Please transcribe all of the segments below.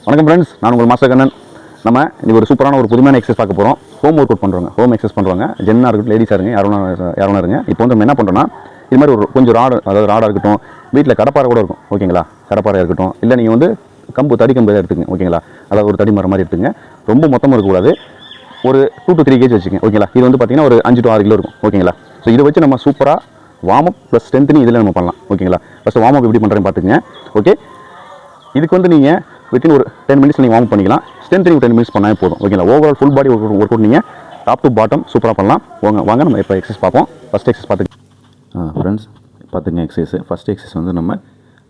வணக்கம் ஃப்ரெண்ட்ஸ், நான் உங்கள் மாஸ்டர் கண்ணன். நம்ம இது ஒரு சூப்பரான ஒரு புதுமையான எக்ஸசைஸ் பார்க்க போகிறோம். ஹோம் ஒர்க் அவுட் பண்ணுறவங்க, ஹோம் எக்ஸசைஸ் பண்ணுறவங்க, ஜென்னாக இருக்கட்டும், லேடிஸாக இருங்க, யாரும் இருங்க. இப்போ வந்து நம்ம என்ன பண்ணுறோன்னா, இது மாதிரி ஒரு கொஞ்சம் ராடாக இருக்கட்டும், வீட்டில் கடப்பாறை கூட இருக்கும், ஓகேங்களா? கடப்பாறை இருக்கட்டும், இல்லை நீங்கள் வந்து தடி கம்பு எடுத்துங்க, ஓகேங்களா? அதாவது ஒரு தடி மரம் மாதிரி எடுத்துங்க. ரொம்ப மொத்தமாக இருக்கக்கூடாது. ஒரு 2 to 3 kg வச்சுக்கோங்க, ஓகேங்களா? இது வந்து பார்த்தீங்கன்னா ஒரு 5 to 6 கிலோ இருக்கும், ஓகேங்களா? ஸோ இதை வச்சு நம்ம சூப்பராக வார்ம் அப் ப்ளஸ் ஸ்ட்ரென்த்னிங் இதில் நம்ம பண்ணலாம், ஓகேங்களா? ஃபஸ்ட்டு வார்ம் அப் எப்படி பண்ணுறேன்னு பார்த்துக்குங்க. ஓகே, இதுக்கு வந்து நீங்கள் வித்தின் ஒரு 10 minutes நீங்கள் வார்ம் பண்ணிக்கலாம். ஸ்ட்ரென்த்னிங் 10 minutes பண்ணால் போதும், ஓகேங்களா? Overall full body work out நீங்கள் டாப் டு பாட்டம் சூப்பராக பண்ணலாம். வாங்க நம்ம இப்போ எக்ஸசைஸ் பார்ப்போம். ஃபஸ்ட் எக்ஸசைஸ் ஃப்ரெண்ட்ஸ் பார்த்துங்க. ஃபஸ்ட் எக்ஸசைஸ் வந்து நம்ம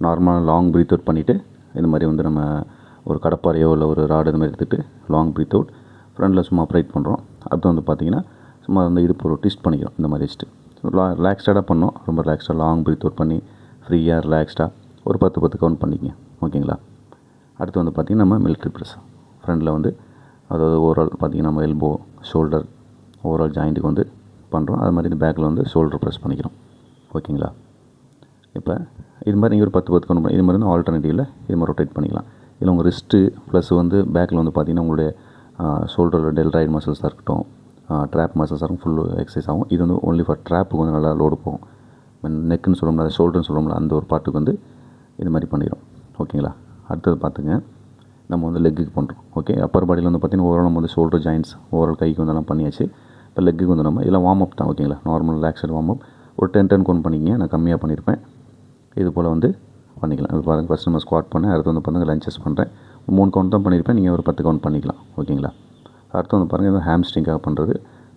நார்மலாக லாங் ப்ரீத் அவுட் பண்ணிவிட்டு இந்த மாதிரி வந்து நம்ம ஒரு கடப்பாறையோ இல்லை ஒரு ராடு இது மாதிரி எடுத்துகிட்டு லாங் ப்ரீத் அவுட் ஃப்ரண்டில் சும்மா அப்ரைட் பண்ணுறோம். அடுத்து வந்து பார்த்திங்கன்னா சும்மா வந்து இடுப்பு ஒரு ட்விஸ்ட் பண்ணிக்கிறோம். இந்த மாதிரி வச்சுட்டு ரிலாக்ஸ்டாக பண்ணோம். ரொம்ப ரிலாக்ஸ்டாக லாங் ப்ரீத் அவுட் பண்ணி ஃப்ரீயாக ரிலாக்ஸ்டாக ஒரு 10 கவுண்ட் பண்ணிக்கங்க, ஓகேங்களா? அடுத்து வந்து பார்த்திங்கன்னா நம்ம மிலிட்ரி ப்ரெஸ் ஃப்ரண்டில் வந்து அதாவது ஓவரால் பார்த்திங்கன்னா நம்ம எல்போ ஷோல்டர் ஓவரால் ஜாயிண்ட்டுக்கு வந்து பண்ணுறோம். அது மாதிரி இந்த பேக்கில் வந்து ஷோல்டர் ப்ரெஸ் பண்ணிக்கிறோம், ஓகேங்களா? இப்போ இது மாதிரி நீங்கள் ஒரு 10 கவுண்ட் பண்ணி இது மாதிரி வந்து ஆல்டர்னேட்டிவில் இது மாதிரி ரொட்டேட் பண்ணிக்கலாம். இல்லை உங்கள் ரிஸ்ட்டு ப்ளஸ் வந்து பேக்கில் வந்து பார்த்திங்கன்னா உங்களுடைய ஷோல்டரில் டெல்டாய்டு மசில்ஸாக இருக்கட்டும், ட்ராப் மசில்ஸாக இருக்கும், ஃபுல் எக்ஸசைஸ் ஆகும். இது வந்து ஒன்லி ஃபார் ட்ராப்புக்கு வந்து நல்லா லோடு போகும். நெக்குன்னு சொல்லுவோம்ல, ஷோல்டர்னு சொல்லுவோம்ல, அந்த ஒரு பார்ட்டுக்கு வந்து இது மாதிரி பண்ணிடும், ஓகேங்களா? அடுத்தது பார்த்துங்க, நம்ம வந்து லெக்குக்கு பண்ணுறோம். ஓகே, அப்பர் பாடியில் வந்து பார்த்திங்கன்னா ஓவரால் நம்ம வந்து ஷோல்டர் ஜாயின்ட்ஸ் ஓவரால் கைக்கு வந்தெல்லாம் பண்ணியாச்சு. இப்போ லெக்குக்கு வந்து நம்ம இதெல்லாம் வார்ம் அப் தான், ஓகேங்களா? நார்மல் ரிலாக்ஸட் வார்ம் அப் ஒரு 10 கவுண்ட் பண்ணிக்கங்க. நான் கம்மியாக பண்ணியிருப்பேன். இது போல் வந்து பண்ணிக்கலாம். இது பாருங்கள், ஃபஸ்ட் நம்ம ஸ்குவாட் பண்ணேன். அடுத்து வந்து பாருங்கள் லஞ்சஸ் பண்ணுறேன். 3 கவுண்ட் தான் பண்ணியிருப்பேன். நீங்கள் ஒரு 10 கவுண்ட் பண்ணிக்கலாம், ஓகேங்களா? அடுத்து வந்து பாருங்கள், இது ஹாம்ஸ்ட்ரிங்காக பண்ணுறது.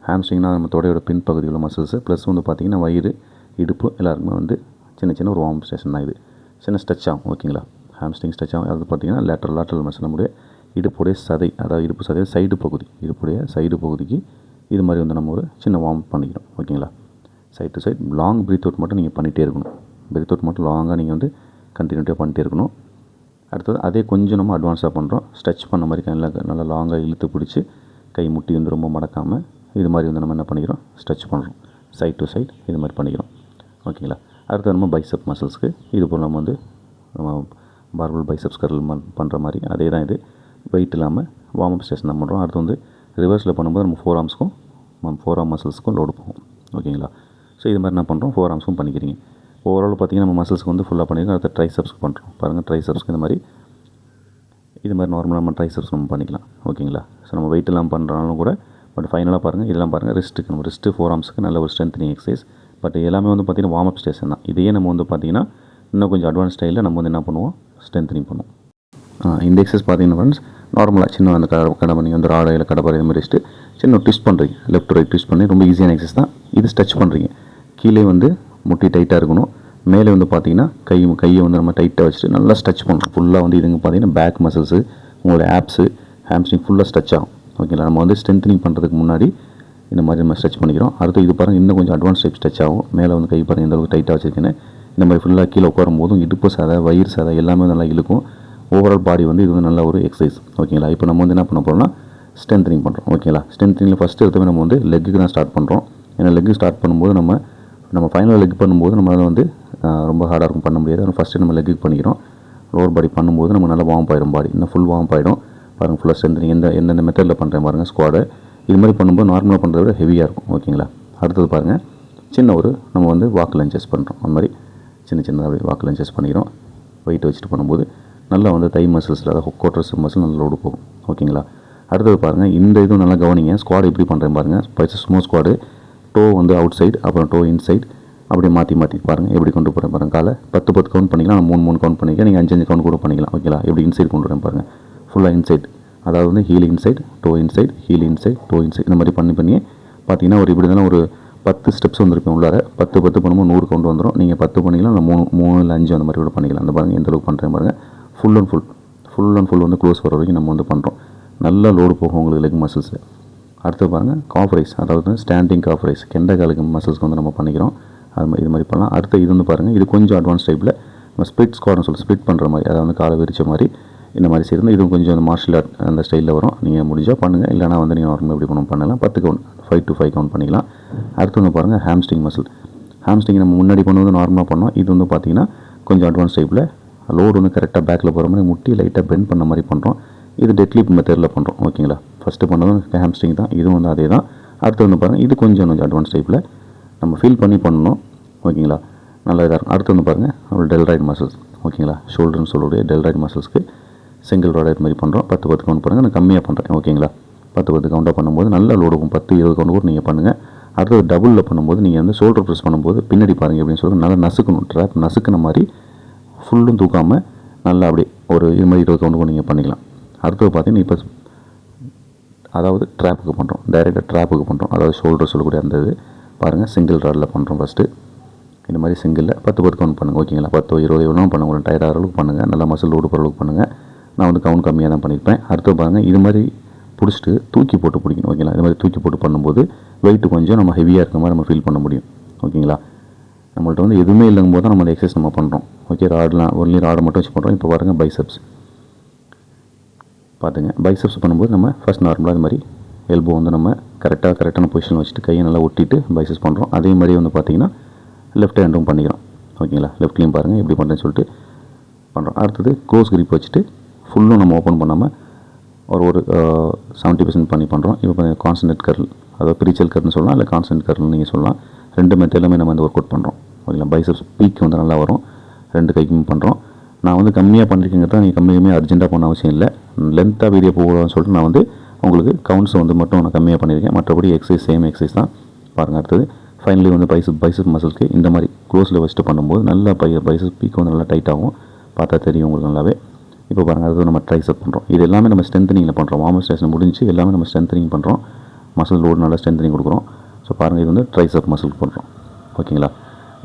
ஹாம்ஸ்ட்ரிங்னா நம்ம தொடையோட பின் பகுதியில் மசில்ஸு ப்ளஸ் வந்து பார்த்திங்கன்னா வயிறு இடுப்பு எல்லாருக்குமே வந்து சின்ன ஒரு வார்ம் ஸ்டேஷன் தான். இது சின்ன ஸ்ட்ரெச் ஆகும், ஓகேங்களா? ஹாம்ஸ்ட்ரிங் ஸ்ட்ரெச் ஆகும். அது பார்த்திங்கன்னா லேட்டரல் மசில் நம்முடைய இடுப்புடைய சதை, அதாவது இடுப்பு சதை சைடு பகுதி, இடுப்புடைய சைடு பகுதிக்கு இது மாதிரி வந்து நம்ம ஒரு சின்ன வார்ம் பண்ணிக்கிறோம், ஓகேங்களா? Side to side long breathe out மட்டும் நீங்கள் பண்ணிகிட்டே இருக்கணும். ப்ரீத் அவுட் மட்டும் லாங்காக நீங்கள் வந்து கண்டினியூட்டியாக பண்ணிட்டே இருக்கணும். அடுத்தது அதே கொஞ்சம் நம்ம அட்வான்ஸாக பண்ணுறோம். ஸ்ட்ரெச் பண்ண மாதிரி நல்லா லாங்காக இழுத்து பிடிச்சி கை முட்டி வந்து ரொம்ப மடக்காமல் இது மாதிரி வந்து நம்ம என்ன பண்ணிக்கிறோம், ஸ்ட்ரெச் பண்ணுறோம். சைட் டு சைட் இது மாதிரி பண்ணிக்கிறோம், ஓகேங்களா? அடுத்தது நம்ம பைசப் மசில்ஸ்க்கு இது போல் நம்ம வந்து நம்ம பார்பல் பைசப்ஸ் கர்ல் பண்ணுற மாதிரி அதே தான். இது வெயிட் இல்லாமல் வார்ம் அப் ஸ்டேஷன் தான் பண்ணுறோம். அடுத்து வந்து ரிவர்ஸில் பண்ணும்போது நம்ம ஃபோர் ஆர்ம் மசில்ஸ்க்கும் லோடு போகும், ஓகேங்களா? ஸோ இது மாதிரி என்ன பண்ணுறோம், 4 ஆர்ம்ஸும் பண்ணிக்கிறீங்க. ஓவரால் பார்த்திங்கன்னா நம்ம மசில்ஸ்க்கு வந்து ஃபுல்லாக பண்ணிக்கிறோம். அடுத்து ட்ரைசப்ஸ்க்கு பண்ணுறோம். பாருங்கள், ட்ரைசப்ஸ்க்கு இது மாதிரி நார்மலாக நம்ம ட்ரைசப்ஸ் நம்ம பண்ணிக்கலாம், ஓகேங்களா? ஸோ நம்ம வெயிட் எல்லாம் பண்ணுறாலும் கூட பட் ஃபைனலாக பாருங்கள், இதெல்லாம் பாருங்கள் ரிஸ்ட்டுக்கு நம்ம ரிஸ்ட்டு 4 ஆர்ம்ஸுக்கு நல்ல ஒரு ஸ்ட்ரென்த்னிங் எக்ஸசைஸ். பட் எல்லாமே வந்து பார்த்திங்கன்னா வார்ம் அப் ஸ்டேஷன் தான். இதையே நம்ம வந்து பார்த்திங்கன்னா இன்னும் கொஞ்சம் அட்வான்ஸ் ஸ்டைலில் நம்ம வந்து என்ன பண்ணுவோம், ஸ்ட்ரென்த்னிங் பண்ணுவோம். இந்த எக்ஸசைஸ் பார்த்திங்கன்னா ஃப்ரெண்ட்ஸ் நார்மலாக சின்ன அந்த கடை பண்ணி வந்து ராடை இல்லை கடப்பாறை இது மாதிரி வச்சுட்டு சின்ன ட்விஸ்ட் பண்ணுறீங்க. லெஃப்ட் ரைட் ட்விஸ்ட் பண்ணி ரொம்ப ஈஸியான எக்ஸசைஸ் தான். இது ஸ்ட்ரெச் பண்ணுறீங்க. கீழே வந்து முட்டி டைட்டாக இருக்கணும். மேலே வந்து பார்த்திங்கன்னா கையை வந்து நம்ம டைட்டாக வச்சுட்டு நல்லா ஸ்ட்ரெச் பண்ணுறோம். ஃபுல்லாக வந்து இதுங்க பார்த்திங்கன்னா பேக் மசில்ஸு உங்களோட ஆப்ஸு ஹாம்ஸ்ட்ரிங் ஃபுல்லாக ஸ்ட்ரெச் ஆகும், ஓகேங்களா? நம்ம வந்து ஸ்ட்ரென்த்னிங் பண்ணுறதுக்கு முன்னாடி இந்த மாதிரி நம்ம ஸ்ட்ரெச் பண்ணிக்கிறோம். அடுத்து இது பாருங்கள், இன்னும் கொஞ்சம் அட்வான்ஸ் டைப் ஸ்ட்ரெச் ஆகும். மேலே வந்து கை பாருங்கள் எந்த அளவுக்கு டைட்டாக வச்சுருக்கேன்னு. இந்த மாதிரி ஃபுல்லாக கீழே உட்காரும் போதும் இடுப்பு சதை வயிறு சதை எல்லாமே நல்லா இழுக்கும். ஓவரால் பாடி வந்து இது வந்து நல்ல ஒரு எக்ஸசைஸ், ஓகேங்களா? இப்போ நம்ம வந்து என்ன பண்ண போகிறோம்னா ஸ்ட்ரென்த்னிங் பண்ணுறோம், ஓகேங்களா? ஸ்ட்ரென்த்னிங்கில் ஃபஸ்ட்டு எடுத்தவே நம்ம வந்து லெக்குக்கு தான் ஸ்டார்ட் பண்ணுறோம். ஏன்னா லெக்கு ஸ்டார்ட் பண்ணும்போது நம்ம ஃபைனல் லெக் பண்ணும்போது நம்மளால் வந்து ரொம்ப ஹார்டாக இருக்கும், பண்ண முடியாது. ஆனால் ஃபஸ்ட்டு நம்ம லெக்குக்கு பண்ணிக்கிறோம். லோவர் பாடி பண்ணும்போது நம்ம நல்லா வார்ம் ஆகிடும். பாடி இன்னும் ஃபுல் வார்ம் ஆகிடும். பாருங்கள், ஃபுல்லாக ஸ்ட்ரென்த்னிங் எந்தெந்த மெத்தடில் பண்ணுறேன் பாருங்கள். ஸ்குவாடு இது மாதிரி பண்ணும்போது நார்மலாக பண்ணுறத விட ஹெவியாக இருக்கும், ஓகேங்களா? அடுத்தது பாருங்கள், நம்ம வந்து வாக் லஞ்சஸ் பண்ணுறோம். அந்த மாதிரி சின்னதாக அப்படி வாக் லஞ்சஸ் பண்ணிக்கிறோம். வெயிட் வச்சுட்டு பண்ணும்போது நல்லா வந்து தை மசில்ஸில் அதாவது கோட்ரஸ் மசில் நல்லா லோடு போகும், ஓகேங்களா? அடுத்தது பாருங்கள், இந்த இதுவும் நல்லா கவனிங்க. ஸ்குவாடு எப்படி பண்ணுறேன் பாருங்கள். ஃபஸ்ட்டு ஸ்மோ ஸ்குவாடு, டோ வந்து அவுட் சைடு, அப்புறம் டோ இன்சைட், அப்படியே மாற்றி பாருங்கள் எப்படி கொண்டு போகிறேன் பாருங்கள். காலை 10 கவுண்ட் பண்ணிக்கலாம். நான் 3 கவுண்ட் பண்ணிக்கலாம். நீங்கள் 5 கவுண்ட் கூட பண்ணிக்கலாம், ஓகேங்களா? எப்படி இன்சைட் கொண்டு வரேன் பாருங்கள். ஃபுல்லாக இன்சைட், அதாவது வந்து heel inside, toe inside, heel inside, toe inside, இந்த மாதிரி பண்ணி பார்த்தீங்கன்னா ஒரு இப்படி தானே ஒரு 10 ஸ்டெப்ஸ் வந்துருப்பேன் உள்ளார. 10 பண்ணும்போது 100 கவுண்ட் வந்துடும். நீங்கள் 10 பண்ணிக்கலாம், இல்லை 3 இல்லை 5 அந்த மாதிரி கூட பண்ணிக்கலாம். அந்த பாருங்கள் எந்த அளவுக்கு பண்ணுறேன் பாருங்கள். ஃபுல் அண்ட் ஃபுல் வந்து க்ளோஸ் வர வரைக்கும் நம்ம வந்து பண்ணுறோம். நல்லா லோடு போகும் உங்களுக்கு லெக் மசில்ஸில். அடுத்து பாருங்கள், காஃப் ரைஸ், அதாவது ஸ்டாண்டிங் காஃப் ரைஸ், கெண்டை காலுக்கு மசில்ஸ்க்கு வந்து நம்ம பண்ணிக்கிறோம். இது மாதிரி பண்ணலாம். அடுத்து இது வந்து பாருங்கள், இது கொஞ்சம் அட்வான்ஸ் டைப்பில் நம்ம ஸ்பிளிட் ஸ்குவாட்னு ஸ்பிளிட் பண்ணுற மாதிரி, அதாவது வந்து காலை விரிச்ச மாதிரி இந்த மாதிரி செய்யணும். இது கொஞ்சம் அந்த மார்ஷல் ஆர்ட் அந்த ஸ்டைலில் வரும். நீங்கள் முடிஞ்சால் பண்ணுங்கள், இல்லைனா வந்து நீங்கள் நார்மலாக எப்படி பண்ணலாம். 10 கவுண்ட் 5 to 5 கவுண்ட் பண்ணிக்கலாம். அடுத்து வந்து பாருங்கள், ஹாம்ஸ்ட்ரிங் மசில். ஹாம்ஸ்ட்ரிங் நம்ம முன்னாடி பண்ணுவது நார்மலாக பண்ணோம். இது வந்து பார்த்திங்கன்னா கொஞ்சம் அட்வான்ஸ் டைப்பில் லோடு வந்து கரெக்டாக பேக்கில் போகிற மாதிரி முட்டி லைட்டாக பெண்ட் பண்ண மாதிரி பண்ணுறோம். இது டெட்லிஃப்ட் மெத்தடில் பண்ணுறோம். ஓகேங்களா, ஃபஸ்ட்டு பண்ணதும் ஹாம்ஸ்ட்ரிங் தான், இதுவும் வந்து அதே தான். அடுத்து வந்து பாருங்கள், இது கொஞ்சம் அட்வான்ஸ் டைப்பில் நம்ம ஃபீல் பண்ணி பண்ணணும். ஓகேங்களா, நல்லா இதாக இருக்கும். அடுத்து வந்து பாருங்கள், நம்ம டெல்ராய்டு மசில்ஸ். ஓகேங்களா, ஷோல்டர்னு சொல்லக்கூடிய டெல்ராய்டு மசில்ஸ்க்கு சிங்கிள் ராட் மாதிரி பண்ணுறோம். 10 கவுண்ட் பண்ணுங்கள். நான் கம்மியாக பண்ணுறேன். ஓகேங்களா, 10 கவுண்டாக பண்ணும்போது நல்ல லோடு இருக்கும். 10-20 கவுண்ட் கூட நீங்கள் பண்ணுங்கள். அடுத்தது டபுளில் பண்ணும்போது நீங்கள் வந்து ஷோல்டர் ப்ரெஸ் பண்ணும்போது பின்னாடி பாருங்கள் அப்படின்னு சொல்லி நல்லா நசுக்கணும். ட்ராப் நசுக்கின மாதிரி ஃபுல்லும் தூக்காமல் நல்லா அப்படி ஒரு இது மாதிரி 20 கவுண்ட் கூட நீங்கள் பண்ணிக்கலாம். அடுத்தது பார்த்தீங்கன்னா இப்போ அதாவது ட்ராப்புக்கு பண்ணுறோம், டைரெக்டாக ட்ராப்புக்கு பண்ணுறோம். அதாவது ஷோல்டர் சொல்லக்கூடிய அந்த இது பாருங்கள், சிங்கிள் ராடில் பண்ணுறோம். ஃபஸ்ட்டு இந்த மாதிரி சிங்கிளில் 10 கவுண்ட் பண்ணுங்கள். ஓகேங்களா, 10-20 எவ்வளோ பண்ணுங்கள், டயர்ட் ஆகிற அளவுக்கு பண்ணுங்கள். நல்லா மசில் லோடு போகிற அளவுக்கு பண்ணுங்கள். நான் வந்து கவுண்ட் கம்மியாக தான் பண்ணியிருப்பேன். அடுத்து பாருங்கள், இது மாதிரி பிடிச்சிட்டு தூக்கி போட்டு பிடிக்கணும். ஓகேங்களா, இது மாதிரி தூக்கி போட்டு பண்ணும்போது வெயிட்டு கொஞ்சம் நம்ம ஹெவியாக இருக்க மாதிரி நம்ம ஃபீல் பண்ண முடியும். ஓகேங்களா, நம்மள்ட்ட வந்து எதுவுமே இல்லைங்கும் போது தான் நம்ம எக்ஸசைஸ் நம்ம பண்ணுறோம். ஓகே, ராடெலாம் ஒன்லி ராடை மட்டும் வச்சு பண்ணுறோம். இப்போ பாருங்கள் பைசப்ஸ் பார்த்துங்க. பைசப்ஸ் பண்ணும்போது நம்ம ஃபஸ்ட் நார்மலாக இது மாதிரி எல்போ வந்து நம்ம கரெக்டான பொசிஷன் வச்சுட்டு கையை நல்லா ஒட்டிட்டு பைசப்ஸ் பண்ணுறோம். அதே மாதிரி வந்து பார்த்திங்கன்னா லெஃப்ட் ஹேண்டும் பண்ணிக்கிறோம். ஓகேங்களா, லெஃப்ட்லேயும் பாருங்கள் எப்படி பண்ணுறேன்னு சொல்லிட்டு பண்ணுறோம். அடுத்தது க்ளோஸ் கிரிப் வச்சுட்டு ஃபுல்லும் நம்ம ஓப்பன் பண்ணாமல் ஒரு 70% பண்ணி பண்ணுறோம். இப்போ கான்சன்ட்ரேட் கர்ல், அதாவது ப்ரீச்சல் கர்ல்னு சொல்லலாம், இல்லை கான்சன்ட்ரேட் கர்ல்னு நீங்கள் சொல்லலாம். 2 மெத்தட்லையுமே நம்ம வந்து ஒர்க் அவுட் பண்ணுறோம். ஓகேங்களா, பைசப்ஸ் பீக் வந்து நல்லா வரும். 2 கைக்குமே பண்ணுறோம். நான் வந்து கம்மியாக பண்ணியிருக்கேங்க தான், நீங்கள் கம்மியாக அர்ஜென்ட்டாக பண்ண அவசியம் இல்லை. லென்த்தாக வீடியோ போகலான்னு சொல்லிட்டு நான் வந்து உங்களுக்கு கவுண்ட்ஸ் வந்து மட்டும் நான் கம்மியாக பண்ணியிருக்கேன். மற்றபடி எக்ஸசைஸ் சேம் எக்ஸசைஸ் தான். பாருங்கள், அடுத்தது ஃபைனலி வந்து பைசப் மசில்க்கு இந்த மாதிரி க்ளோஸில் வச்சுட்டு பண்ணும்போது நல்லா பைசப் பீக் வந்து நல்லா டைட் ஆகும். பார்த்தா தெரியும் உங்களுக்கு நல்லாவே. இப்போ பாருங்கள், அடுத்து நம்ம ட்ரைசெப் பண்ணுறோம். இது எல்லாமே நம்ம ஸ்ட்ரென்த்தனிங்கில் பண்ணுறோம். வார்ம் ஸ்டேஷன் முடிஞ்சு எல்லாமே நம்ம ஸ்ட்ரென்த்தனிங் பண்ணுறோம். மசில் லோடு நல்லா ஸ்ட்ரென்த்தனிங் கொடுக்குறோம். ஸோ பாருங்கள், இது வந்து ட்ரைசெப் மசிலுக்கு பண்ணுறோம். ஓகேங்களா,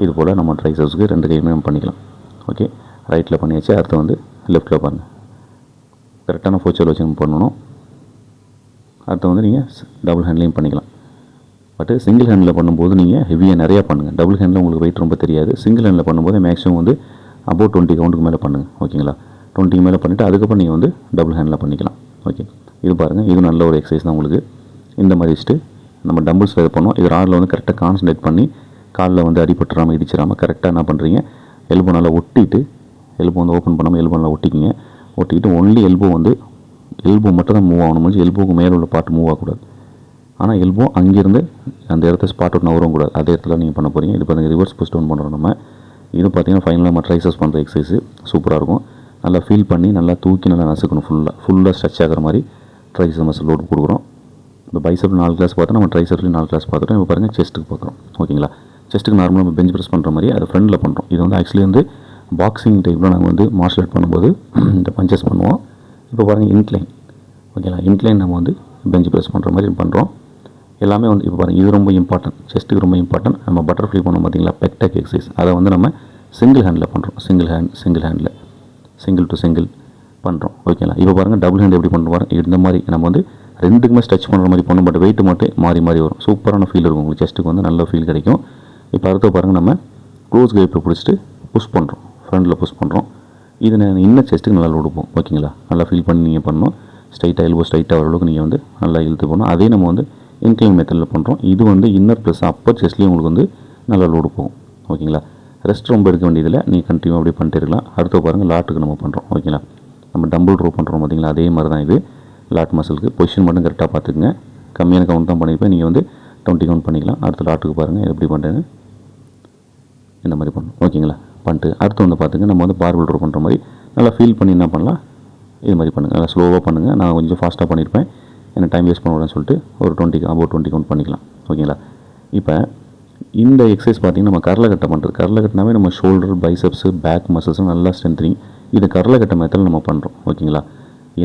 இது போல் நம்ம ட்ரைசெப்ஸ்க்கு 2 கையுமே நம்ம பண்ணிக்கலாம். ஓகே, ரைட்டில் பண்ணியாச்சு. அடுத்து வந்து லெஃப்ட்டில் பாருங்கள், கரெக்டான ஃபோச்சர் வச்சு நம்ம பண்ணணும். அடுத்து வந்து நீங்கள் டபுள் ஹேண்ட்லையும் பண்ணிக்கலாம். பட்டு சிங்கிள் ஹேண்டில் பண்ணும்போது நீங்கள் ஹெவியாக நிறையா பண்ணுங்கள். டபுள் ஹேண்டில் உங்களுக்கு வெயிட் ரொம்ப தெரியாது. சிங்கிள் ஹேண்டில் பண்ணும்போது மேக்ஸிமம் வந்து அபவுட் 20 கவுண்ட்டுக்கு மேலே பண்ணுங்கள். ஓகேங்களா, 20 மேலே பண்ணிவிட்டு அதுக்கப்புறம் நீங்கள் வந்து டபுள் ஹேண்டில் பண்ணிக்கலாம். ஓகே, இது பாருங்கள், இது நல்ல ஒரு எக்ஸசைஸ் தான் உங்களுக்கு. இந்த மாதிரி வச்சுட்டு நம்ம டம்பிள்ஸ் இது பண்ணுவோம். இது ராடில் வந்து கரெக்டாக கான்சன்ட்ரேட் பண்ணி காலில் வந்து அடிபட்டுறாமல் இடிச்சிடாமல் கரெக்டாக என்ன பண்ணுறீங்க, எல்போ நல்லா ஒட்டிட்டு, எல்போ வந்து ஓப்பன் பண்ணாமல் எல்போ நல்லா ஒட்டிக்கிங்க. ஒட்டிக்கிட்டு ஒன்லி எல்போ மட்டும் தான் மூவ் ஆகணும். முடிஞ்சு எல்போக்கு மேலே உள்ள பார்ட் மூவ் ஆகக்கூடாது. ஆனால் எல்போ அங்கேருந்து அந்த இடத்த ஸ்பாட் அவுட் நவரும் கூடாது. அதே இடத்துல நீங்கள் பண்ண போகிறீங்க. இது பார்த்தீங்கன்னா ரிவர்ஸ் புஷ் டவுன் பண்ணுறோம் நம்ம. இது பார்த்தீங்கன்னா ஃபைனலாக நம்ம ட்ரைசெப்ஸ் பண்ணுற எக்ஸசைஸ் சூப்பராக இருக்கும். நல்லா ஃபீல் பண்ணி நல்லா தூக்கி நல்லா நசுக்கணும். ஃபுல்லாக ஸ்ட்ரெச் ஆகிற மாதிரி ட்ரைசெப் மசில் லோடு கொடுக்குறோம். இப்போ பைசெப் 4 கிளாஸ் பார்த்தோம், நம்ம ட்ரைசெப்லையும் 4 கிளாஸ் பார்த்துட்டோம். இப்போ பாருங்கள், செஸ்ட்டுக்கு பார்க்குறோம். ஓகேங்களா, செஸ்ட்டுக்கு நார்மலாக நம்ம பெஞ்ச் ப்ரெஸ் பண்ணுற மாதிரி அதை ஃப்ரண்டில் பண்ணுறோம். இது வந்து ஆக்சுவலி வந்து பாக்ஸிங் டைப்பில் நாங்கள் வந்து மார்ஷல் ஆர்ட் பண்ணும்போது இந்த பஞ்சஸ் பண்ணுவோம். இப்போ பாருங்கள், இன்க்ளைன். ஓகேங்களா, இன்க்ளைன் நம்ம வந்து பெஞ்ச் ப்ரெஸ் பண்ணுற மாதிரி பண்ணுறோம். எல்லாமே வந்து இப்போ பாருங்கள், இது ரொம்ப இம்பார்ட்டன்ட், செஸ்ட்டுக்கு ரொம்ப இம்பார்ட்டன்ட். நம்ம பட்டர்ஃப்ளை பண்ணோம் பார்த்தீங்களா, பெக்டெக் எக்ஸசைஸ், அதை வந்து நம்ம சிங்கிள் ஹேண்டில் பண்ணுறோம். Single handle single to single பண்ணுறோம். ஓகேங்களா, இப்போ பாருங்கள், டபுள் ஹேண்ட் எப்படி பண்ணுறோம். இந்த மாதிரி நம்ம வந்து 2க்குமே ஸ்ட்ரெச் பண்ணுற மாதிரி பண்ணும். பட் வெயிட் மட்டும் மாறி வரும். சூப்பரான ஃபீல் இருக்கும் உங்களுக்கு. செஸ்ட்டுக்கு வந்து நல்ல ஃபீல் கிடைக்கும். இப்போ அடுத்து பாருங்கள், நம்ம க்ளோஸ் கிரிப்பில் பிடிச்சிட்டு புஷ் பண்ணுறோம், ஃப்ரண்டில் புஷ் பண்ணுறோம். இது இன்னும் செஸ்ட்டுக்கு நல்லா லோடு போகும். ஓகேங்களா, நல்லா ஃபீல் பண்ணி நீங்கள் பண்ணணும். ஸ்ட்ரைட்டாக எல்போ ஸ்ட்ரைட்டாக வர அளவுக்கு நீங்கள் வந்து நல்லா இழுத்து போகணும். அதே நம்ம வந்து இன்க்ளைன் மெத்தடில் பண்ணுறோம். இது வந்து இன்னர் ப்ளஸ் அப்பர் செஸ்ட்லேயும் உங்களுக்கு வந்து நல்லா லோடு போகும். ஓகேங்களா, ரெஸ்ட் ரொம்ப எடுக்க வேண்டியதில்லை, நீங்கள் கண்டினியூ அப்படியே பண்ணிட்டு இருக்கலாம். அடுத்து பாருங்கள், லாட்டுக்கு நம்ம பண்ணுறோம். ஓகேங்களா, நம்ம டம்பிள் ட்ரோ பண்ணுறோம் பார்த்தீங்களா, அதே மாதிரி தான் இது. லாட் மசிலுக்கு பொசிஷன் மட்டும் கரெக்டாக பார்த்துக்குங்க. கம்மியான கவுண்ட் தான் பண்ணியிருப்பேன், நீங்கள் வந்து 20 கவுண்ட் பண்ணிக்கலாம். அடுத்து லாட்டுக்கு பாருங்கள் எப்படி பண்ணுறேன்னு. இந்த மாதிரி பண்ணணும். ஓகேங்களா, பண்ணிட்டு அடுத்து வந்து பார்த்துங்க, நம்ம வந்து பார்பிள் ட்ரோ பண்ணுற மாதிரி நல்லா ஃபீல் பண்ணி என்ன பண்ணலாம், இது மாதிரி பண்ணுங்கள். நல்லா ஸ்லோவாக பண்ணுங்கள். நான் கொஞ்சம் ஃபாஸ்ட்டாக பண்ணியிருப்பேன், என்ன டைம் வேஸ்ட் பண்ணக்கூடாதுன்னு சொல்லிட்டு ஒரு அபவுட் 20 கவுண்ட் பண்ணிக்கலாம். ஓகேங்களா, இப்போ இந்த எக்ஸசைஸ் பார்த்திங்கன்னா நம்ம கரலைக்கட்டை பண்ணுறது. கரலைக்கட்டினாவே நம்ம ஷோல்டர், பைசப்ஸு, பேக் மசில்ஸும் நல்லா ஸ்ட்ரென்த்னிங். இது கரலைக்கட்டை மெத்தடில் நம்ம பண்ணுறோம். ஓகேங்களா,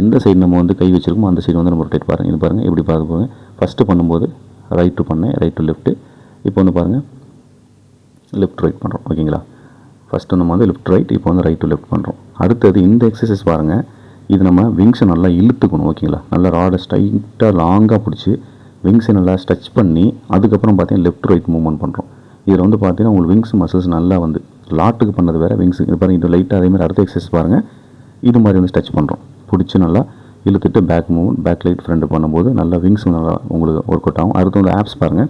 எந்த சைடு நம்ம வந்து கை வச்சுருக்கோமோ அந்த சைடு வந்து நம்ம ரொட்டேட் பாருங்கள். இது பாருங்கள் எப்படி பார்க்க போங்க. ஃபஸ்ட்டு பண்ணும்போது ரைட் டு பண்ணேன், ரைட் டு லெஃப்ட்டு. இப்போ வந்து பாருங்கள், லெஃப்ட் ரைட் பண்ணுறோம். ஓகேங்களா, ஃபஸ்ட்டு நம்ம வந்து லெஃப்ட் ரைட், இப்போ வந்து ரைட் டு லெஃப்ட் பண்ணுறோம். அடுத்தது இந்த எக்ஸசைஸ் பாருங்கள், இது நம்ம விங்ஸை நல்லா இழுத்துக்கணும். ஓகேங்களா, நல்லா ராடை ஸ்ட்ரைட்டாக லாங்காக பிடிச்சி விங்ஸை நல்லா ஸ்ட்ரெச் பண்ணி அதுக்கப்புறம் பார்த்தீங்கன்னா லெஃப்ட் ரைட் மூவ்மெண்ட் பண்ணுறோம். இதில் வந்து பார்த்தீங்கன்னா உங்களுக்கு விங்ஸ் மசில்ஸ் நல்லா வந்து லாட்டுக்கு பண்ணது வேறு, விங்ஸு இது பாருங்கள். இது லைட்டாக அதேமாதிரி அடுத்த எக்ஸசைஸ் பாருங்கள், இது மாதிரி வந்து ஸ்ட்ரெச் பண்ணுறோம். பிடிச்சி நல்லா இழுத்துட்டு back movement, back light front பண்ணும்போது நல்லா விங்ஸ் நல்லா உங்களுக்கு ஒர்க் அவுட் ஆகும். அடுத்து வந்து ஆப்ஸ் பாருங்கள்.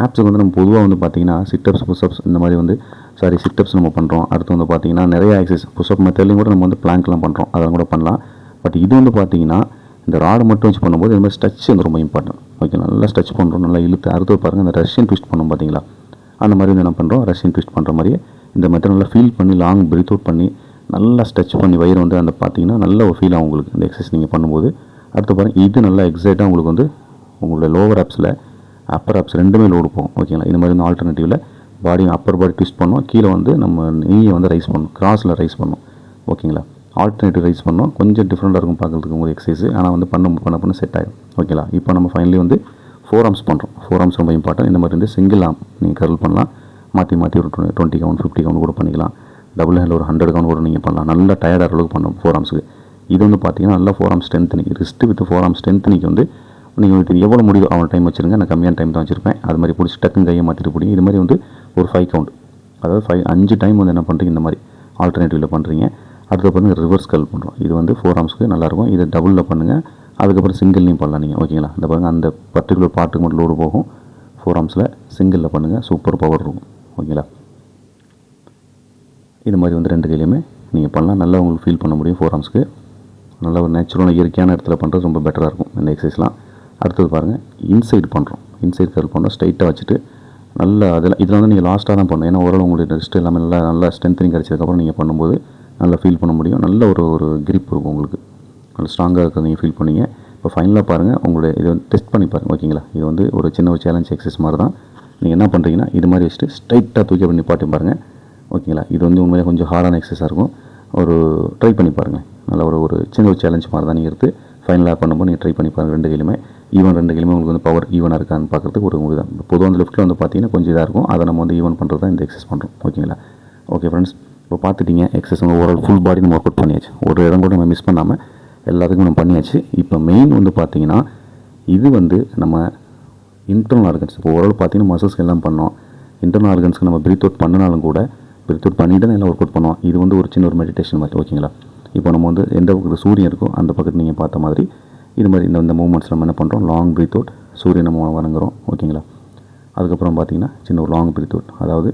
ஆப்ஸுக்கு வந்து நம்ம பொதுவாக வந்து பார்த்திங்கன்னா சிட்டப்ஸ், புஷ்அப்ஸ் இந்த மாதிரி வந்து சிட்டப்ஸ் நம்ம பண்ணுறோம். அடுத்து வந்து பார்த்திங்கன்னா நிறைய எக்ஸசைஸ் புஷ்அப் மெத்தட்லையும் கூட நம்ம வந்து பிளாங்க்லாம் பண்ணுறோம், அதெல்லாம் கூட பண்ணலாம். பட் இது வந்து பார்த்திங்கன்னா இந்த ராடை மட்டும் வச்சு பண்ணும்போது இது மாதிரி ஸ்ட்ரெச் வந்து ரொம்ப இம்பார்ட்டன்ட். ஓகே, நல்லா ஸ்ட்ரெச் பண்ணுறோம், நல்லா இழுத்து. அடுத்து பாருங்கள் இந்த ரஷ்யன் ட்விஸ்ட் பண்ணோம் பார்த்தீங்களா, அந்த மாதிரி வந்து என்ன பண்ணுறோம், ரஷ்யன் ட்விஸ்ட் பண்ணுற மாதிரியே இந்த மெத்தட் நல்லா ஃபீல் பண்ணி லாங் பிரீத் அவுட் பண்ணி நல்லா ஸ்ட்ரெச் பண்ணி வயிறு வந்து அந்த பார்த்தீங்கன்னா நல்ல ஒரு ஃபீல் ஆகும் உங்களுக்கு இந்த எக்ஸசைஸ் நீங்கள் பண்ணும்போது. அடுத்து பாருங்கள் இது நல்லா எக்ஸைட்டாக உங்களுக்கு வந்து உங்களுடைய லோவர் ஆப்ஸில் அப்பர் ஆப்ஸ் ரெண்டுமே லோடு போகும். ஓகேங்களா, இந்த மாதிரி வந்து ஆல்டர்னேட்டிவில் பாடி அப்பர் பாடி ட்விஸ்ட் பண்ணோம், கீழே வந்து நம்ம நீயை வந்து ரைஸ் பண்ணணும், கிராஸில் ரைஸ் பண்ணணும். ஓகேங்களா, ஆல்டர்னேட்டிவ் ரைஸ் பண்ணோம், கொஞ்சம் டிஃப்ரெண்ட்டாக இருக்கும் பார்க்குறதுக்கு உங்களுக்கு எக்ஸசைஸ், ஆனால் வந்து பண்ண செட் ஆகிடும். ஓகேங்களா, இப்போ நம்ம ஃபைனலி வந்து 4 ஆர்ம்ஸ் பண்ணுறோம். 4 ஆர்ம்ஸ் ரொம்ப இம்பார்ட்டன்ட். இந்த மாதிரி வந்து சிங்கிள் ஆர்ம் நீங்கள் கர்ல் பண்ணலாம், மாற்றி ஒரு 20 கவுண்ட் 50 கவுண்ட் கூட பண்ணிக்கலாம். டபுள் ஹேண்டில் ஒரு 100 கவுண்ட் கூட நீங்கள் பண்ணலாம். நல்லா டயர்டாக அளவுக்கு பண்ணணும் 4 ஆர்ம்ஸுக்கு. இது வந்து பார்த்தீங்கன்னா நல்லா 4 arm strengthening, wrist with 4 arm ஸ்ட்ரென்த்னிக்கு வந்து நீங்கள் வந்து எவ்வளோ முடியுதோ அவ்வளோ டைம் வச்சுருங்க. நான் கம்மியான டைம் தான் வச்சுருப்பேன். அது மாதிரி பிடிச்சி டக்குன்னு கையை மாற்றிட்டு பிடிங்க. இது மாதிரி வந்து ஒரு 5 கவுண்ட், அதாவது 5 டைம் வந்து என்ன பண்ணுறீங்க, இந்த மாதிரி ஆல்டர்னேட்டிவில் பண்ணுறீங்க. அடுத்து வந்து ரிவர்ஸ் கர்ல் பண்ணுறோம். இது வந்து 4 ஆர்ம்ஸ்க்கு நல்லாயிருக்கும். இது டபுளில் பண்ணுங்கள், அதுக்கப்புறம் சிங்கிள்லையும் பண்ணலாம் நீங்கள். ஓகேங்களா, இந்த பாருங்கள் அந்த பர்டிகுலர் பார்ட்டுக்கு மட்டும் லோடு போகும். 4 ஆர்ம்ஸில் சிங்கிளில் பண்ணுங்கள், சூப்பர் பவர் இருக்கும். ஓகேங்களா, இது மாதிரி வந்து 2 கையிலையுமே நீங்கள் பண்ணலாம். நல்லா உங்களுக்கு ஃபீல் பண்ண முடியும். 4 ஆர்ம்ஸ்க்கு நல்ல ஒரு நேச்சுரலான இயற்கையான இடத்துல பண்ணுறது ரொம்ப பெட்டராக இருக்கும் இந்த எக்ஸசைஸ்லாம். அடுத்தது பாருங்கள் இன்சைடு பண்ணுறோம். இன்சைடு கர்ல் பண்ணுறோம், ஸ்ட்ரைட்டாக வச்சுட்டு நல்லா இதில் வந்து நீங்கள் லாஸ்ட்டாக தான் பண்ணணும். ஏன்னா ஓரளவு உங்களுடைய ரெஸ்ட் எல்லாமே நல்லா ஸ்ட்ரென்த்னிங் கிடச்சதுக்கப்புறம் நீங்கள் பண்ணும்போது நல்லா ஃபீல் பண்ண முடியும். நல்ல ஒரு கிரிப் இருக்கும் உங்களுக்கு, நல்ல ஸ்ட்ராங்காக இருக்கிறது நீங்கள் ஃபீல் பண்ணீங்க. இப்போ ஃபைனலாக பாருங்கள், உங்களுடைய இதை வந்து டெஸ்ட் பண்ணி பாருங்கள். ஓகேங்களா, இது வந்து ஒரு சின்ன ஒரு சேலஞ்ச் எக்ஸசைஸ் மாதிரி தான். நீங்கள் என்ன பண்ணுறீங்கன்னா இது மாதிரி வச்சுட்டு ஸ்ட்ரைட்டாக தூக்கி பண்ணி பாட்டி பாருங்கள். ஓகேங்களா, இது வந்து உண்மையிலே கொஞ்சம் ஹார்டான எக்ஸசைஸாக இருக்கும். ஒரு ட்ரை பண்ணி பாருங்கள். நல்ல ஒரு சின்ன ஒரு சேலஞ்ச் மாதிரி தான் நீங்கள் எடுத்து ஃபைனலாக பண்ணும்போது நீங்கள் ட்ரை பண்ணி பாருங்கள். 2 கையிலுமே 2 கையிலுமே உங்களுக்கு வந்து பவர் ஈவனாக இருக்கான்னு பார்க்குறதுக்கு ஒரு இதுதான். பொதுவாக அந்த லிஃப்ட்டில் வந்து பார்த்தீங்கன்னா கொஞ்சம் இதாக இருக்கும், அதை நம்ம வந்து ஈவன் பண்ணுறது தான் இந்த எக்ஸசைஸ் பண்ணுறோம். ஓகேங்களா, ஓகே ஃப்ரெண்ட்ஸ், இப்போ பார்த்துட்டீங்க எக்ஸசைஸ் வந்து ஓவரால் ஃபுல் பாடி நம்ம ஒர்க் அவுட் பண்ணியாச்சு. ஒரு இடம் கூட நம்ம மிஸ் பண்ணாமல் எல்லாத்துக்கும் நம்ம பண்ணியாச்சு. இப்போ மெயின் வந்து பார்த்தீங்கன்னா இது வந்து நம்ம இன்டர்னல் ஆர்கன்ஸ். இப்போ ஓரளவு பார்த்தீங்கன்னா மசில்ஸ்க்கு எல்லாம் பண்ணோம். இன்டர்னல் ஆர்கன்ஸ்க்கு நம்ம பிரீத் அவுட் பண்ணினாலும் கூட பிரீத் அவுட் பண்ணிட்டு தான் எல்லாம் ஒர்க் அவுட் பண்ணுவோம். இது வந்து ஒரு சின்ன ஒரு மெடிடேஷன் மாதிரி. ஓகேங்களா, இப்போ நம்ம வந்து எந்த பக்கத்தில் சூரியன் இருக்கோ அந்த பக்கத்தில் நீங்கள் பார்த்த மாதிரி இது மாதிரி இந்த மூமெண்ட்ஸ் நம்ம என்ன பண்ணுறோம், லாங் பிரீத் அவுட், சூரியன் நம்ம வணங்குறோம். ஓகேங்களா, அதுக்கப்புறம் பார்த்தீங்கன்னா சின்ன ஒரு லாங் பிரீத் அவுட், அதாவது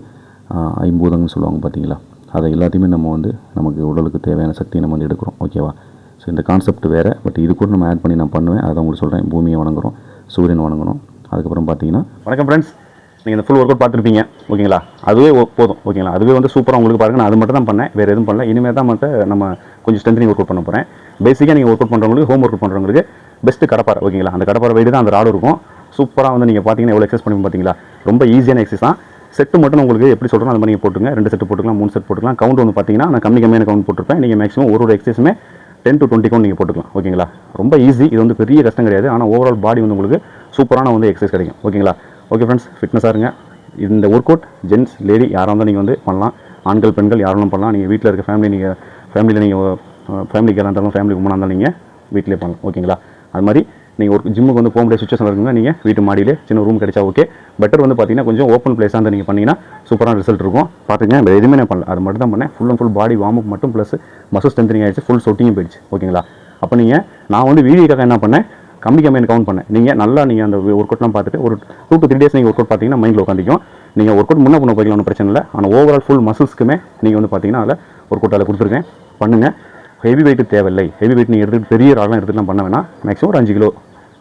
ஐம்பூதங்கள்னு சொல்லுவாங்க பார்த்தீங்களா, அதை எல்லாத்தையுமே நம்ம வந்து நமக்கு உடலுக்கு தேவையான சக்தியை நம்ம வந்து எடுக்கிறோம். ஓகேவா, ஸோ இந்த கான்செப்ட் வேறு, பட் இது கூட நம்ம ஆட் பண்ணி நான் பண்ணுவேன். அதை உங்களுக்கு சொல்கிறேன். பூமியை வணங்குறோம், சூரியன் வணங்கணும். அதுக்கப்புறம் பார்த்தீங்கன்னா வணக்கம் ஃப்ரெண்ட்ஸ், நீங்கள் இந்த ஃபுல் ஒர்க் அவுட் பார்த்துருப்பீங்க. ஓகேங்களா, அதுவே போதும். ஓகேங்களா, அதுவே வந்து சூப்பராக உங்களுக்கு பாருங்கள். நான் அது மட்டும் தான் பண்ணேன், வேறு எதுவும் பண்ணல. இனிமேல் தான் மட்டும் நம்ம கொஞ்சம் ஸ்ட்ரென்த்னிங் ஒர்க் அவுட் பண்ண போகிறேன். பேசிக்காக நீங்கள் ஒர்க் அவுட் பண்ணுறவங்களுக்கு, ஹோம் ஒர்க் அவுட் பண்ணுறவங்களுக்கு பெஸ்ட்டு கடப்பாரை. ஓகேங்களா, அந்த கடப்பாரை வெயிட்டு தான் அந்த ராடு இருக்கும். சூப்பராக வந்து நீங்கள் பார்த்தீங்கன்னா எவ்வளோ எக்ஸசைஸ் பண்ணி பார்த்தீங்களா, ரொம்ப ஈஸியான எக்ஸசைஸ் தான். செட்டு மட்டும் உங்களுக்கு எப்படி சொல்கிறோம் அந்த மாதிரி நீங்கள் போட்டுங்க. 2 செட்டு போட்டுக்கலாம், 3 செட் போட்டுக்கலாம். கவுண்ட் வந்து பார்த்தீங்கன்னா நான் கம்மியான கவுண்ட் போட்டிருப்பேன். நீங்கள் மேக்ஸிமம் ஒரு எக்ஸசைஸுமே 10 to 20 கவுண்ட் நீங்கள் போட்டுக்கலாம். ஓகேங்களா, ரொம்ப ஈஸி. இது வந்து பெரிய கஷ்டம் கிடையாது. ஆனால் ஓவரால் பாடி வந்து உங்களுக்கு சூப்பரான வந்து எக்ஸசைஸ் கிடைக்கும். ஓகேங்களா, ஓகே ஃப்ரெண்ட்ஸ், ஃபிட்னஸாக இருங்க. இந்த ஒர்க் அவுட் ஜென்ஸ் லேடி யாராக இருந்தால் நீங்கள் வந்து பண்ணலாம். ஆண்கள் பெண்கள் யாரும் பண்ணலாம். நீங்கள் வீட்டில் இருக்க ஃபேமிலியில் நீங்கள் ஃபேமிலிக்கு இருந்தாலும் ஃபேமிலி உமனாக இருந்தாலும் நீங்கள் வீட்டிலே பண்ணலாம். ஓகேங்களா, அது மாதிரி நீங்கள் ஒரு ஜிம்முக்கு வந்து போக முடியாத சுச்சுவேஷன் இருக்குங்க, நீங்கள் வீட்டு மாடியிலே சின்ன ரூம் கிடைச்சா ஓகே. பெட்டர் வந்து பார்த்தீங்கன்னா கொஞ்சம் ஓப்பன் பிளேஸாக இருந்தால் நீங்கள் பண்ணிங்கன்னா சூப்பரான ரிசல்ட் இருக்கும். பார்த்துங்க, எதுவுமே நான் பண்ணல, அது மட்டும் தான் பண்ணேன். Full and full body warm up மட்டும் ப்ளஸ் மசில் ஸ்ட்ரென்த்னிங் ஆகிடுச்சு, ஃபுல் சொட்டியும் போயிடுச்சு. ஓகேங்களா, அப்போ நீங்கள் நான் வந்து வீடியோக்காக என்ன பண்ணேன், கம்மியான கவுண்ட் பண்ணேன். நீங்கள் நல்லா நீங்கள் அந்த ஒர்க் அவுட்லாம் பார்த்துட்டு ஒரு 2 to 3 days நீங்கள் ஒர்க் அவுட் பார்த்தீங்கன்னா மைண்டில் உட்காந்துக்கும். நீங்கள் ஒர்க் அவுட் முன்னே போய்க்கலாம், ஒன்றும் பிரச்சனை இல்லை. ஆனால் ஓவரால் ஃபுல் மசில்ஸ்க்குமே நீங்கள் வந்து பார்த்தீங்கன்னா அதில் ஒர்க் அவுட் அதில் கொடுத்துருக்கேன், பண்ணுங்கள். ஹெவி வெயிட் தேவையில்லை. ஹெவி வெயிட் நீங்கள் எடுத்துகிட்டு பெரிய ராடெலாம் எடுத்துகிட்டுலாம் பண்ண வேணாம். மேக்ஸிமம் ஒரு 5 கிலோ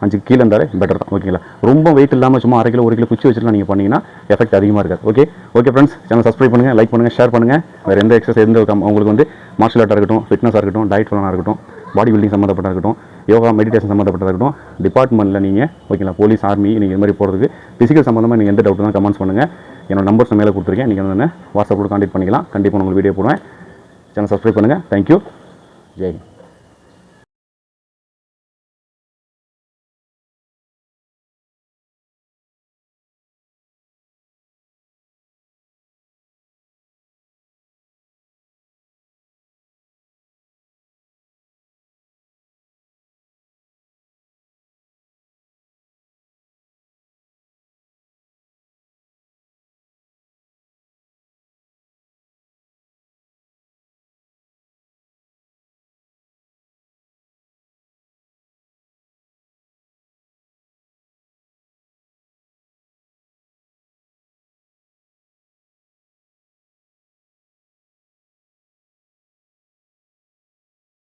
5 கீழே இருந்தாலே பெட்டர் தான். ஓகேங்களா, ரொம்ப வெயிட் இல்லாமல் சும்மா 1/2 கிலோ 1 கிலோ குச்சி வச்சுலாம் நீங்கள் பண்ணிங்கன்னா எஃபெக்ட் அதிகமாக இருக்காது. ஓகே ஃப்ரெண்ட்ஸ், சேனல் சப்ஸ்கிரைப் பண்ணுங்கள், லைக் பண்ணுங்கள், ஷேர் பண்ணுங்கள். வேறு எந்த எக்ஸசைஸ் உங்களுக்கு வந்து மார்ஷல் ஆர்ட்டாக இருக்கட்டும், ஃபிட்னஸாக இருக்கட்டும், டயட் பிளானாக இருக்கட்டும், பாடி பில்டிங் சம்மந்தப்பட்ட இருக்கட்டும், யோகா மெடிடேஷன் சம்மந்தப்பட்டதாக இருக்கட்டும், டிபார்ட்மெண்ட்டில் நீங்கள் ஓகேங்களா, போலீஸ் ஆர்மி நீங்கள் இது மாதிரி போகிறதுக்கு ஃபிசிக்கல் சம்மந்தமாக நீங்கள் எந்த டவுட் தான் கமெண்ட்ஸ் பண்ணுங்கள். என்னோட நம்பர்ஸ் மேலே கொடுத்துருக்கேன், நீங்கள் வந்து வாட்ஸ்அப்பில் கான்டெக்ட் பண்ணிக்கலாம். கண்டிப்பாக உங்களுக்கு வீடியோ போடுவேன். சேனல் சப்ஸ்கிரைப் பண்ணுங்கள். தேங்க்யூ. ஜெய் ஹிந்த்.